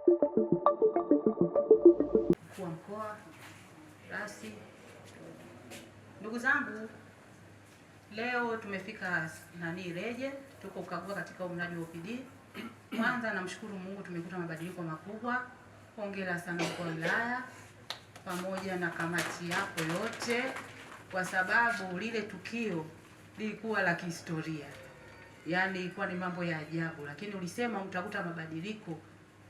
Mkuu wa Mkoa, rasi, ndugu zangu, leo tumefika Reje, tuko kukagua katika mradi wa OPD. Kwanza namshukuru Mungu, tumekuta mabadiliko makubwa. Hongera sana mkuu wa wilaya pamoja na kamati yako yote, kwa sababu lile tukio lilikuwa la kihistoria, yaani ilikuwa ni mambo ya ajabu, lakini ulisema mtakuta mabadiliko.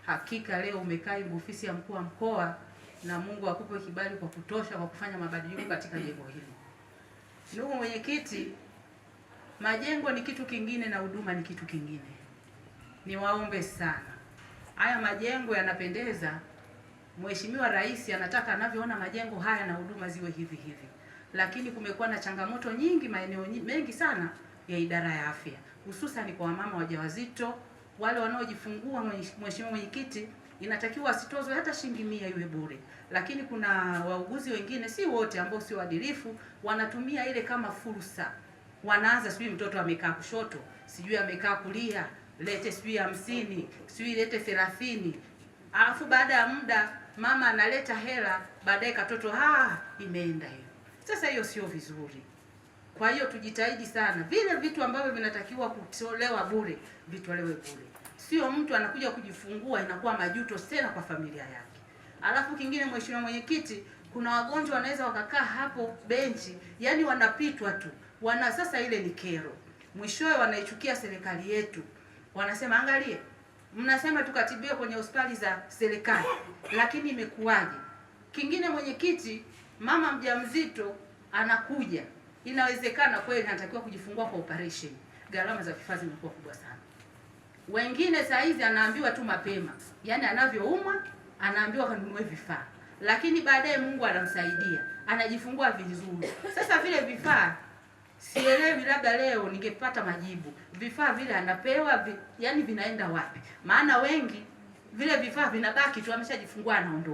Hakika leo umekaa ofisi ya mkuu wa mkoa na Mungu akupe kibali kwa kutosha kwa kufanya mabadiliko katika jengo hili. Ndugu mwenyekiti, majengo ni kitu kingine na huduma ni kitu kingine. Niwaombe sana, haya majengo yanapendeza. Mheshimiwa Rais anataka anavyoona majengo haya na huduma ziwe hivi hivi, lakini kumekuwa na changamoto nyingi maeneo mengi sana ya idara ya afya, hususan kwa wamama wajawazito, wale wanaojifungua. Mheshimiwa mwenyekiti, inatakiwa asitozwe hata shilingi 100 iwe bure, lakini kuna wauguzi wengine, si wote, ambao sio waadilifu, wanatumia ile kama fursa. Wanaanza sijui mtoto amekaa kushoto, sijui amekaa kulia, lete sijui 50, sijui lete 30. Alafu baada ya muda mama analeta hela, baadaye katoto imeenda hiyo. Sasa hiyo sio vizuri. Kwa hiyo tujitahidi sana, vile vitu ambavyo vinatakiwa kutolewa bure vitolewe bure. Sio mtu anakuja kujifungua inakuwa majuto tena kwa familia yake. Alafu kingine, Mheshimiwa Mwenyekiti, kuna wagonjwa wanaweza wakakaa hapo benchi, yani wanapitwa tu. Sasa ile ni kero. Mwishowe wanaichukia serikali yetu. Wanasema angalie, mnasema tukatibiwe kwenye hospitali za serikali, lakini imekuwaje? Kingine mwenyekiti, mama mjamzito anakuja, inawezekana kweli anatakiwa kujifungua kwa operation, gharama za vifaa zimekuwa kubwa sana. Wengine saa hizi anaambiwa tu mapema, yani anavyoumwa anaambiwa kanunue vifaa, lakini baadaye Mungu anamsaidia anajifungua vizuri. Sasa vile vifaa sielewi, labda leo ningepata majibu, vifaa vile anapewa yani vinaenda wapi? Maana wengi vile vifaa vinabaki tu, ameshajifungua anaondoka.